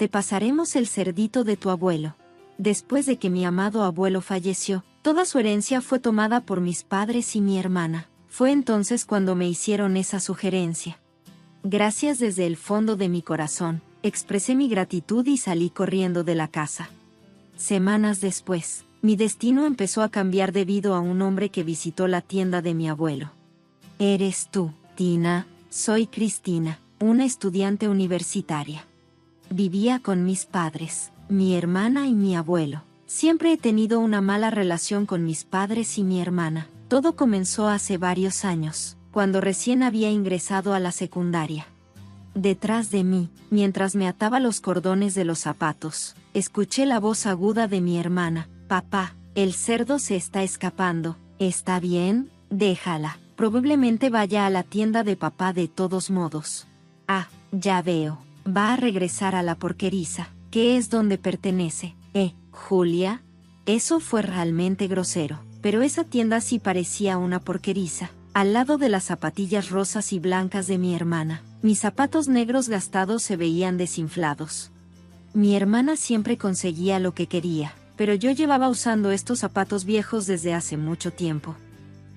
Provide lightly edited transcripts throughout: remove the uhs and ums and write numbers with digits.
te pasaremos el cerdito de tu abuelo. Después de que mi amado abuelo falleció, toda su herencia fue tomada por mis padres y mi hermana. Fue entonces cuando me hicieron esa sugerencia. Gracias desde el fondo de mi corazón, expresé mi gratitud y salí corriendo de la casa. Semanas después, mi destino empezó a cambiar debido a un hombre que visitó la tienda de mi abuelo. ¿Eres tú, Tina? Soy Cristina, una estudiante universitaria. Vivía con mis padres, mi hermana y mi abuelo. Siempre he tenido una mala relación con mis padres y mi hermana. Todo comenzó hace varios años, cuando recién había ingresado a la secundaria. Detrás de mí, mientras me ataba los cordones de los zapatos, escuché la voz aguda de mi hermana. Papá, el cerdo se está escapando. ¿Está bien? Déjala. Probablemente vaya a la tienda de papá de todos modos. Ah, ya veo. Va a regresar a la porqueriza, que es donde pertenece. Julia. Eso fue realmente grosero, pero esa tienda sí parecía una porqueriza. Al lado de las zapatillas rosas y blancas de mi hermana, mis zapatos negros gastados se veían desinflados. Mi hermana siempre conseguía lo que quería, pero yo llevaba usando estos zapatos viejos desde hace mucho tiempo.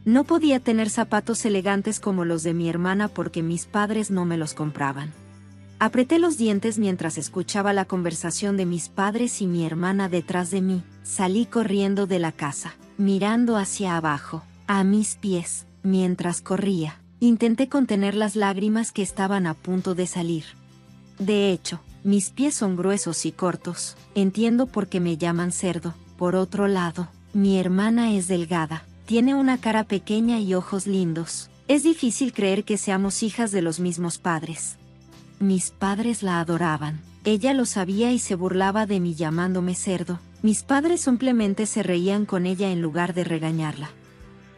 No podía tener zapatos elegantes como los de mi hermana porque mis padres no me los compraban. Apreté los dientes mientras escuchaba la conversación de mis padres y mi hermana detrás de mí. Salí corriendo de la casa, mirando hacia abajo, a mis pies. Mientras corría, intenté contener las lágrimas que estaban a punto de salir. De hecho, mis pies son gruesos y cortos. Entiendo por qué me llaman cerdo. Por otro lado, mi hermana es delgada. Tiene una cara pequeña y ojos lindos. Es difícil creer que seamos hijas de los mismos padres. Mis padres la adoraban. Ella lo sabía y se burlaba de mí llamándome cerdo. Mis padres simplemente se reían con ella en lugar de regañarla.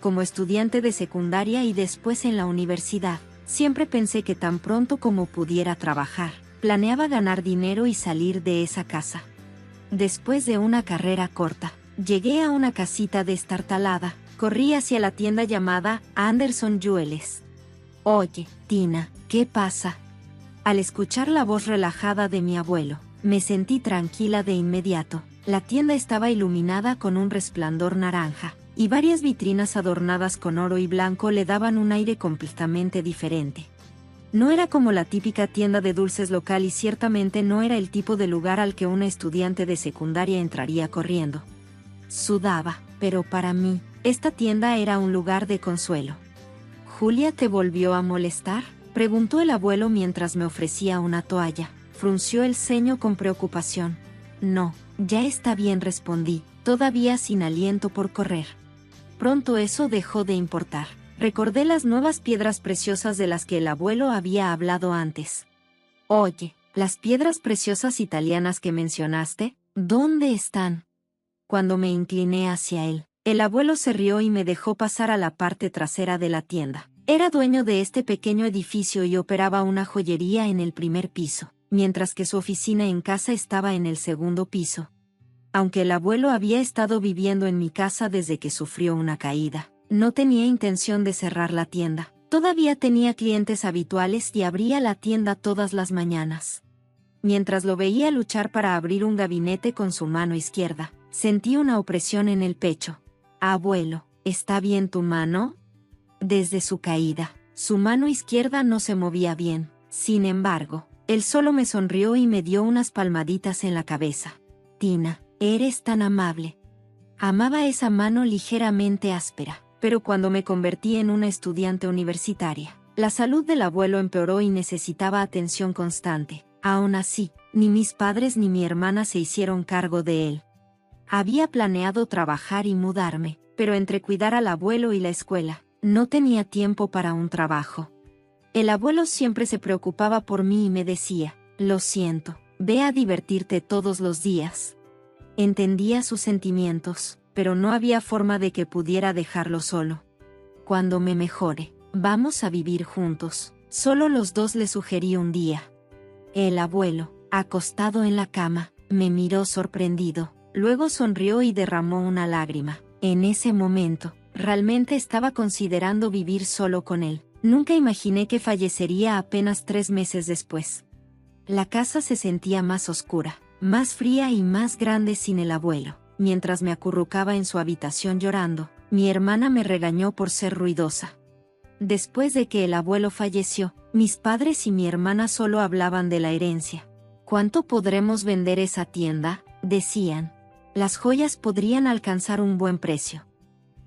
Como estudiante de secundaria y después en la universidad, siempre pensé que tan pronto como pudiera trabajar, planeaba ganar dinero y salir de esa casa. Después de una carrera corta, llegué a una casita destartalada. Corrí hacia la tienda llamada Anderson Jewelers. Oye, Tina, ¿qué pasa? Al escuchar la voz relajada de mi abuelo, me sentí tranquila de inmediato. La tienda estaba iluminada con un resplandor naranja, y varias vitrinas adornadas con oro y blanco le daban un aire completamente diferente. No era como la típica tienda de dulces local y ciertamente no era el tipo de lugar al que una estudiante de secundaria entraría corriendo. Sudaba, pero para mí, esta tienda era un lugar de consuelo. ¿Julia te volvió a molestar?, preguntó el abuelo mientras me ofrecía una toalla. Frunció el ceño con preocupación. No, ya está bien, respondí, todavía sin aliento por correr. Pronto eso dejó de importar. Recordé las nuevas piedras preciosas de las que el abuelo había hablado antes. Oye, ¿las piedras preciosas italianas que mencionaste? ¿Dónde están? Cuando me incliné hacia él, el abuelo se rió y me dejó pasar a la parte trasera de la tienda. Era dueño de este pequeño edificio y operaba una joyería en el primer piso, mientras que su oficina en casa estaba en el segundo piso. Aunque el abuelo había estado viviendo en mi casa desde que sufrió una caída, no tenía intención de cerrar la tienda. Todavía tenía clientes habituales y abría la tienda todas las mañanas. Mientras lo veía luchar para abrir un gabinete con su mano izquierda, sentí una opresión en el pecho. Abuelo, ¿está bien tu mano? Desde su caída, su mano izquierda no se movía bien. Sin embargo, él solo me sonrió y me dio unas palmaditas en la cabeza. Tina, eres tan amable. Amaba esa mano ligeramente áspera, pero cuando me convertí en una estudiante universitaria, la salud del abuelo empeoró y necesitaba atención constante. Aún así, ni mis padres ni mi hermana se hicieron cargo de él. Había planeado trabajar y mudarme, pero entre cuidar al abuelo y la escuela, no tenía tiempo para un trabajo. El abuelo siempre se preocupaba por mí y me decía, lo siento, ve a divertirte todos los días. Entendía sus sentimientos, pero no había forma de que pudiera dejarlo solo. Cuando me mejore, vamos a vivir juntos, solo los dos, le sugerí un día. El abuelo, acostado en la cama, me miró sorprendido, luego sonrió y derramó una lágrima. En ese momento, realmente estaba considerando vivir solo con él. Nunca imaginé que fallecería apenas 3 meses después. La casa se sentía más oscura, más fría y más grande sin el abuelo. Mientras me acurrucaba en su habitación llorando, mi hermana me regañó por ser ruidosa. Después de que el abuelo falleció, mis padres y mi hermana solo hablaban de la herencia. ¿Cuánto podremos vender esa tienda?, decían. Las joyas podrían alcanzar un buen precio.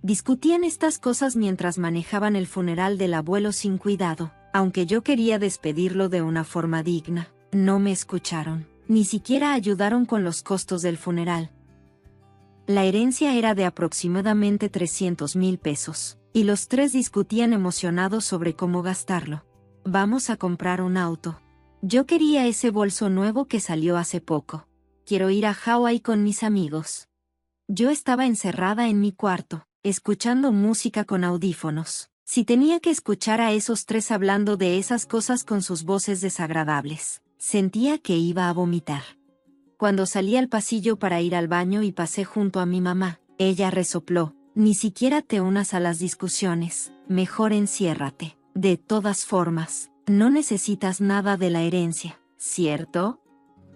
Discutían estas cosas mientras manejaban el funeral del abuelo sin cuidado. Aunque yo quería despedirlo de una forma digna, no me escucharon. Ni siquiera ayudaron con los costos del funeral. La herencia era de aproximadamente 300,000 pesos, y los tres discutían emocionados sobre cómo gastarlo. Vamos a comprar un auto. Yo quería ese bolso nuevo que salió hace poco. Quiero ir a Hawái con mis amigos. Yo estaba encerrada en mi cuarto, escuchando música con audífonos. Si tenía que escuchar a esos tres hablando de esas cosas con sus voces desagradables, sentía que iba a vomitar. Cuando salí al pasillo para ir al baño y pasé junto a mi mamá, ella resopló: ni siquiera te unas a las discusiones, mejor enciérrate. De todas formas, no necesitas nada de la herencia, ¿cierto?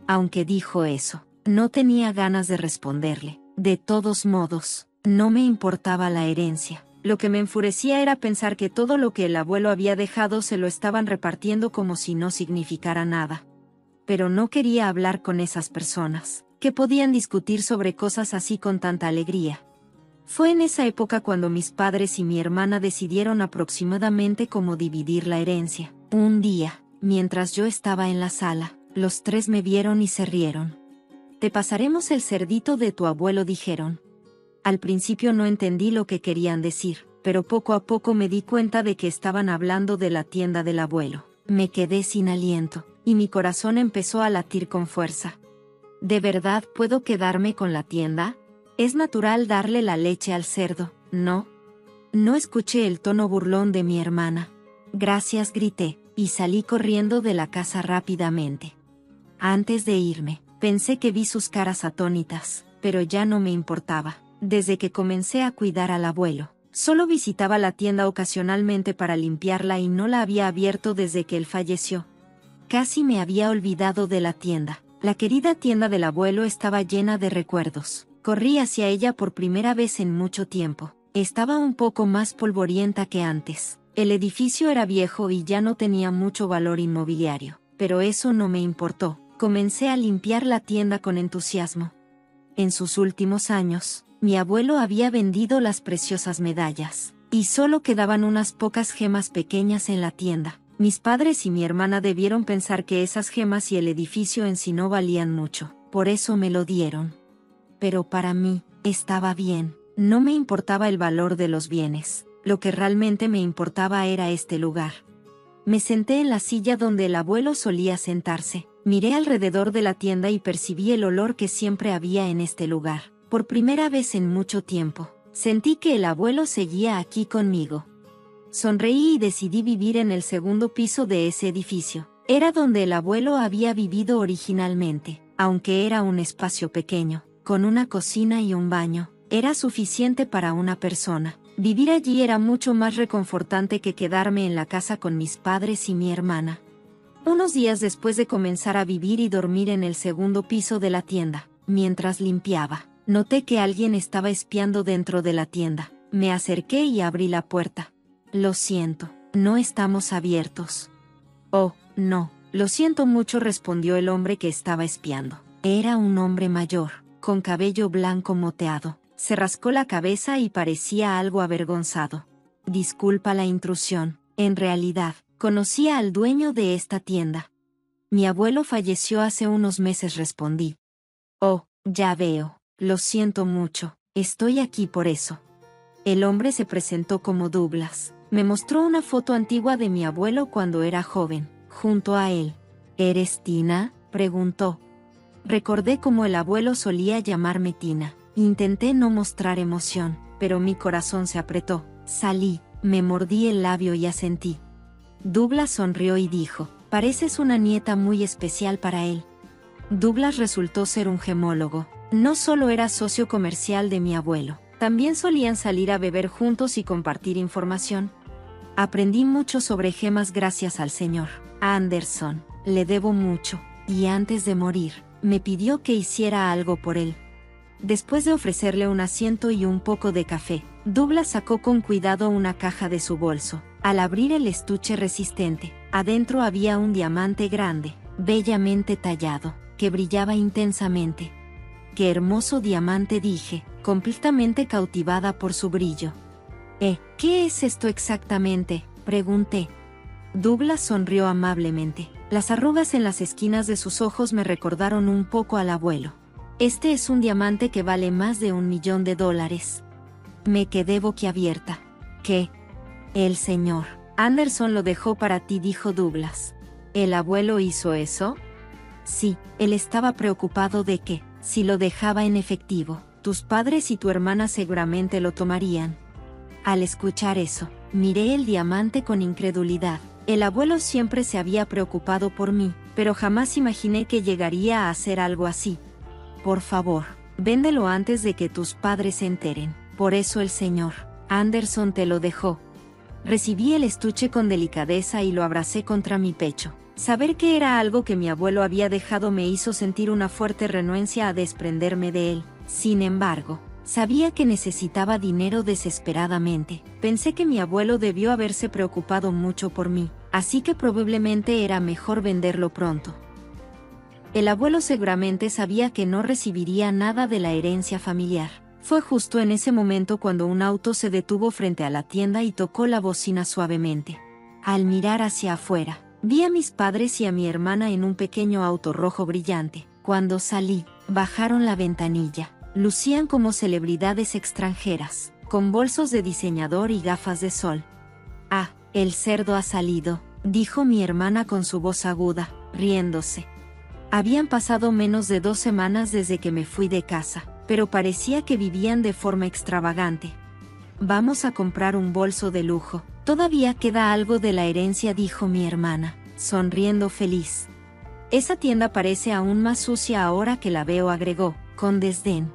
Aunque dijo eso, no tenía ganas de responderle. De todos modos, no me importaba la herencia. Lo que me enfurecía era pensar que todo lo que el abuelo había dejado se lo estaban repartiendo como si no significara nada. Pero no quería hablar con esas personas, que podían discutir sobre cosas así con tanta alegría. Fue en esa época cuando mis padres y mi hermana decidieron aproximadamente cómo dividir la herencia. Un día, mientras yo estaba en la sala, los tres me vieron y se rieron. Te pasaremos el cerdito de tu abuelo, dijeron. Al principio no entendí lo que querían decir, pero poco a poco me di cuenta de que estaban hablando de la tienda del abuelo. Me quedé sin aliento, y mi corazón empezó a latir con fuerza. ¿De verdad puedo quedarme con la tienda? Es natural darle la leche al cerdo, ¿no? No escuché el tono burlón de mi hermana. Gracias, grité, y salí corriendo de la casa rápidamente. Antes de irme, pensé que vi sus caras atónitas, pero ya no me importaba. Desde que comencé a cuidar al abuelo, solo visitaba la tienda ocasionalmente para limpiarla y no la había abierto desde que él falleció. Casi me había olvidado de la tienda. La querida tienda del abuelo estaba llena de recuerdos. Corrí hacia ella por primera vez en mucho tiempo. Estaba un poco más polvorienta que antes. El edificio era viejo y ya no tenía mucho valor inmobiliario, pero eso no me importó. Comencé a limpiar la tienda con entusiasmo. En sus últimos años, mi abuelo había vendido las preciosas medallas, y solo quedaban unas pocas gemas pequeñas en la tienda. Mis padres y mi hermana debieron pensar que esas gemas y el edificio en sí no valían mucho, por eso me lo dieron. Pero para mí, estaba bien, no me importaba el valor de los bienes, lo que realmente me importaba era este lugar. Me senté en la silla donde el abuelo solía sentarse, miré alrededor de la tienda y percibí el olor que siempre había en este lugar. Por primera vez en mucho tiempo, sentí que el abuelo seguía aquí conmigo. Sonreí y decidí vivir en el segundo piso de ese edificio. Era donde el abuelo había vivido originalmente, aunque era un espacio pequeño, con una cocina y un baño. Era suficiente para una persona. Vivir allí era mucho más reconfortante que quedarme en la casa con mis padres y mi hermana. Unos días después de comenzar a vivir y dormir en el segundo piso de la tienda, mientras limpiaba, noté que alguien estaba espiando dentro de la tienda. Me acerqué y abrí la puerta. Lo siento, no estamos abiertos. Oh, no, lo siento mucho, respondió el hombre que estaba espiando. Era un hombre mayor, con cabello blanco moteado. Se rascó la cabeza y parecía algo avergonzado. Disculpa la intrusión, en realidad, conocía al dueño de esta tienda. Mi abuelo falleció hace unos meses, respondí. Oh, ya veo. Lo siento mucho, estoy aquí por eso. El hombre se presentó como Douglas. Me mostró una foto antigua de mi abuelo cuando era joven, junto a él. ¿Eres Tina?, preguntó. Recordé cómo el abuelo solía llamarme Tina. Intenté no mostrar emoción, pero mi corazón se apretó. Salí, me mordí el labio y asentí. Douglas sonrió y dijo: pareces una nieta muy especial para él. Douglas resultó ser un gemólogo. No solo era socio comercial de mi abuelo, también solían salir a beber juntos y compartir información. Aprendí mucho sobre gemas gracias al señor Anderson, le debo mucho. y antes de morir, me pidió que hiciera algo por él. Después de ofrecerle un asiento y un poco de café, Douglas sacó con cuidado una caja de su bolso. Al abrir el estuche resistente, adentro había un diamante grande, bellamente tallado, que brillaba intensamente. ¡Qué hermoso diamante!, dije, completamente cautivada por su brillo. ¿Qué es esto exactamente?, pregunté. Douglas sonrió amablemente. Las arrugas en las esquinas de sus ojos me recordaron un poco al abuelo. Este es un diamante que vale más de $1.000.000. Me quedé boquiabierta. ¿Qué? El señor Anderson lo dejó para ti, dijo Douglas. ¿El abuelo hizo eso? Sí, él estaba preocupado de que, si lo dejaba en efectivo, tus padres y tu hermana seguramente lo tomarían. Al escuchar eso, miré el diamante con incredulidad. El abuelo siempre se había preocupado por mí, pero jamás imaginé que llegaría a hacer algo así. Por favor, véndelo antes de que tus padres se enteren. Por eso el señor Anderson te lo dejó. Recibí el estuche con delicadeza y lo abracé contra mi pecho. Saber que era algo que mi abuelo había dejado me hizo sentir una fuerte renuencia a desprenderme de él. Sin embargo, sabía que necesitaba dinero desesperadamente. Pensé que mi abuelo debió haberse preocupado mucho por mí, así que probablemente era mejor venderlo pronto. El abuelo seguramente sabía que no recibiría nada de la herencia familiar. Fue justo en ese momento cuando un auto se detuvo frente a la tienda y tocó la bocina suavemente. Al mirar hacia afuera, vi a mis padres y a mi hermana en un pequeño auto rojo brillante. Cuando salí, bajaron la ventanilla. Lucían como celebridades extranjeras, con bolsos de diseñador y gafas de sol. «Ah, el cerdo ha salido», dijo mi hermana con su voz aguda, riéndose. Habían pasado menos de 2 semanas desde que me fui de casa, pero parecía que vivían de forma extravagante. «Vamos a comprar un bolso de lujo. Todavía queda algo de la herencia», dijo mi hermana, sonriendo feliz. «Esa tienda parece aún más sucia ahora que la veo», agregó, con desdén.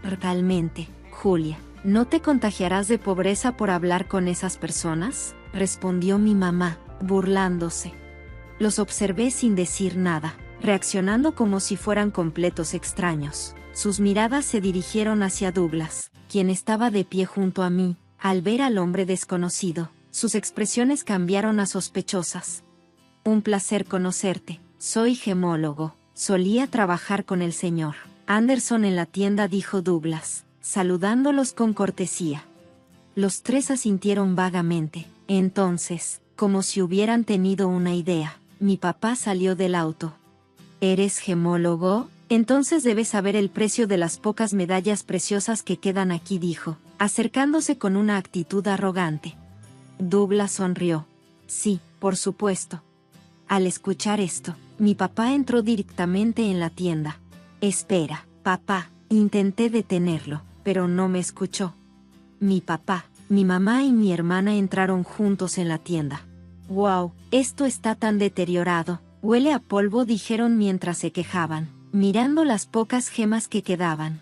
«Realmente, Julia, ¿no te contagiarás de pobreza por hablar con esas personas?», respondió mi mamá, burlándose. Los observé sin decir nada, reaccionando como si fueran completos extraños. Sus miradas se dirigieron hacia Douglas, quien estaba de pie junto a mí. Al ver al hombre desconocido, sus expresiones cambiaron a sospechosas. «Un placer conocerte. Soy gemólogo. Solía trabajar con el señor Anderson en la tienda», dijo Douglas, saludándolos con cortesía. Los 3 asintieron vagamente. Entonces, como si hubieran tenido una idea, mi papá salió del auto. «¿Eres gemólogo? Entonces debes saber el precio de las pocas medallas preciosas que quedan aquí», dijo, acercándose con una actitud arrogante. Douglas sonrió. «Sí, por supuesto». Al escuchar esto, mi papá entró directamente en la tienda. «Espera, papá», intenté detenerlo, pero no me escuchó. Mi papá, mi mamá y mi hermana entraron juntos en la tienda. «Wow, esto está tan deteriorado, huele a polvo», dijeron mientras se quejaban, mirando las pocas gemas que quedaban.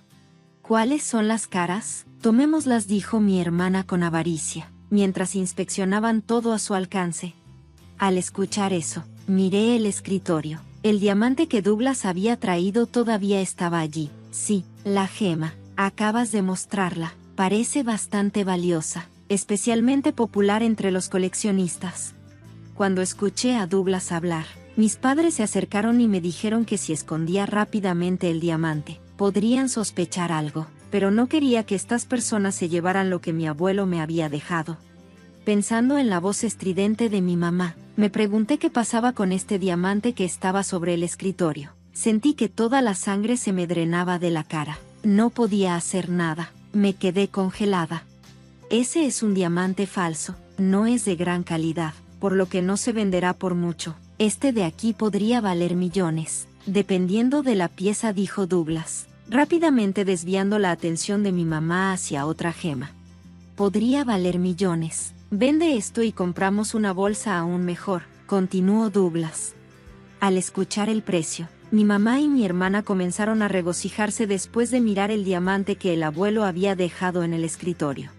«¿Cuáles son las caras? Tomémoslas», dijo mi hermana con avaricia, mientras inspeccionaban todo a su alcance. Al escuchar eso, miré el escritorio. El diamante que Douglas había traído todavía estaba allí. «Sí, la gema, acabas de mostrarla. Parece bastante valiosa, especialmente popular entre los coleccionistas». Cuando escuché a Douglas hablar, mis padres se acercaron y me dijeron que si escondía rápidamente el diamante, podrían sospechar algo, pero no quería que estas personas se llevaran lo que mi abuelo me había dejado. Pensando en la voz estridente de mi mamá, me pregunté qué pasaba con este diamante que estaba sobre el escritorio. Sentí que toda la sangre se me drenaba de la cara. No podía hacer nada. Me quedé congelada. «Ese es un diamante falso, no es de gran calidad, por lo que no se venderá por mucho. Este de aquí podría valer millones, dependiendo de la pieza», dijo Douglas, rápidamente desviando la atención de mi mamá hacia otra gema. «Podría valer millones. Vende esto y compramos una bolsa aún mejor», continuó Douglas. Al escuchar el precio, mi mamá y mi hermana comenzaron a regocijarse después de mirar el diamante que el abuelo había dejado en el escritorio.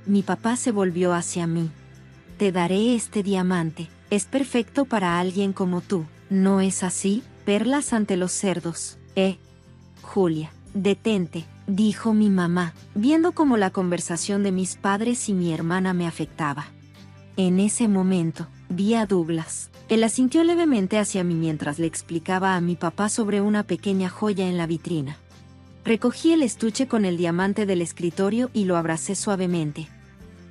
Mi papá se volvió hacia mí. «Te daré este diamante. Es perfecto para alguien como tú, ¿no es así?», perlas ante los cerdos. Julia, detente, dijo mi mamá, viendo cómo la conversación de mis padres y mi hermana me afectaba. En ese momento, vi a Douglas. Él asintió levemente hacia mí mientras le explicaba a mi papá sobre una pequeña joya en la vitrina. Recogí el estuche con el diamante del escritorio y lo abracé suavemente.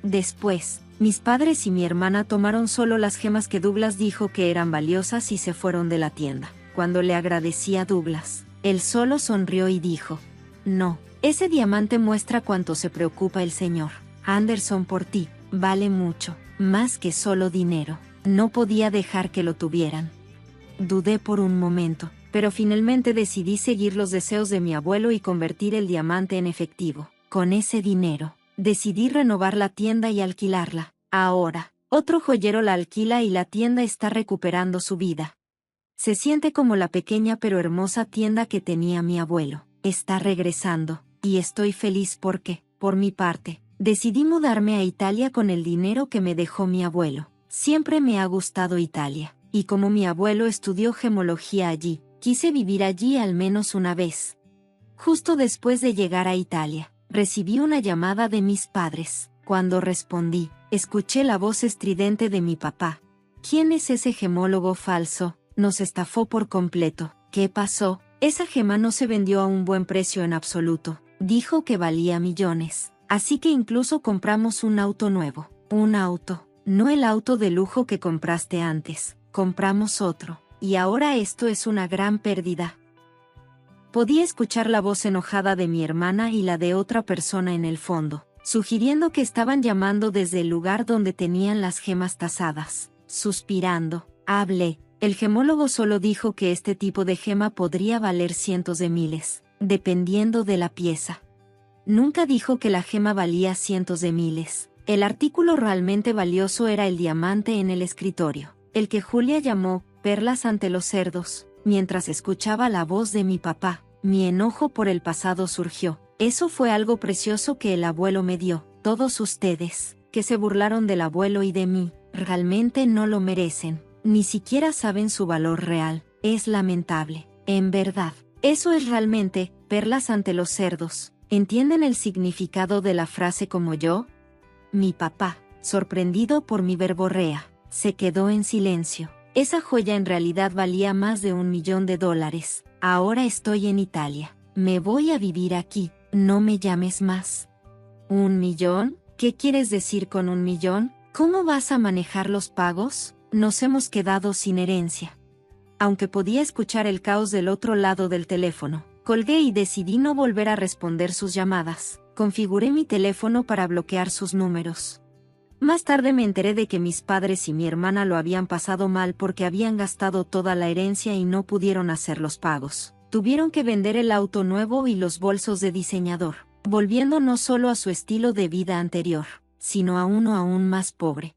Después, mis padres y mi hermana tomaron solo las gemas que Douglas dijo que eran valiosas y se fueron de la tienda. Cuando le agradecí a Douglas, él solo sonrió y dijo: «No, ese diamante muestra cuánto se preocupa el señor Anderson por ti, vale mucho, más que solo dinero. No podía dejar que lo tuvieran». Dudé por un momento, pero finalmente decidí seguir los deseos de mi abuelo y convertir el diamante en efectivo. Con ese dinero, decidí renovar la tienda y alquilarla. Ahora, otro joyero la alquila y la tienda está recuperando su vida. Se siente como la pequeña pero hermosa tienda que tenía mi abuelo. Está regresando, y estoy feliz porque, por mi parte, decidí mudarme a Italia con el dinero que me dejó mi abuelo. Siempre me ha gustado Italia, y como mi abuelo estudió gemología allí, quise vivir allí al menos una vez. Justo después de llegar a Italia, recibí una llamada de mis padres. Cuando respondí, escuché la voz estridente de mi papá. «¿Quién es ese gemólogo falso? Nos estafó por completo». «¿Qué pasó? Esa gema no se vendió a un buen precio en absoluto. Dijo que valía millones. Así que incluso compramos un auto nuevo». «¿Un auto? No el auto de lujo que compraste antes. Compramos otro. Y ahora esto es una gran pérdida». Podía escuchar la voz enojada de mi hermana y la de otra persona en el fondo, sugiriendo que estaban llamando desde el lugar donde tenían las gemas tasadas. Suspirando, hablé. «El gemólogo solo dijo que este tipo de gema podría valer cientos de miles, dependiendo de la pieza. Nunca dijo que la gema valía cientos de miles. El artículo realmente valioso era el diamante en el escritorio, el que Julia llamó perlas ante los cerdos». Mientras escuchaba la voz de mi papá, mi enojo por el pasado surgió. Eso fue algo precioso que el abuelo me dio. Todos ustedes, que se burlaron del abuelo y de mí, realmente no lo merecen. Ni siquiera saben su valor real. Es lamentable. En verdad, eso es realmente perlas ante los cerdos. ¿Entienden el significado de la frase como yo? Mi papá, sorprendido por mi verborrea, se quedó en silencio. Esa joya en realidad valía más de $1 millón. Ahora estoy en Italia. Me voy a vivir aquí. No me llames más. ¿1 millón? ¿Qué quieres decir con 1 millón? ¿Cómo vas a manejar los pagos? Nos hemos quedado sin herencia. Aunque podía escuchar el caos del otro lado del teléfono, colgué y decidí no volver a responder sus llamadas. Configuré mi teléfono para bloquear sus números. Más tarde me enteré de que mis padres y mi hermana lo habían pasado mal porque habían gastado toda la herencia y no pudieron hacer los pagos. Tuvieron que vender el auto nuevo y los bolsos de diseñador, volviendo no solo a su estilo de vida anterior, sino a uno aún más pobre.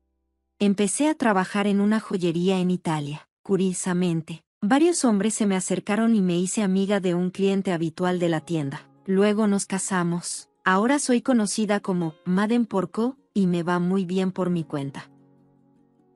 Empecé a trabajar en una joyería en Italia. Curiosamente, varios hombres se me acercaron y me hice amiga de un cliente habitual de la tienda. Luego nos casamos. Ahora soy conocida como Madame Porco, y me va muy bien por mi cuenta.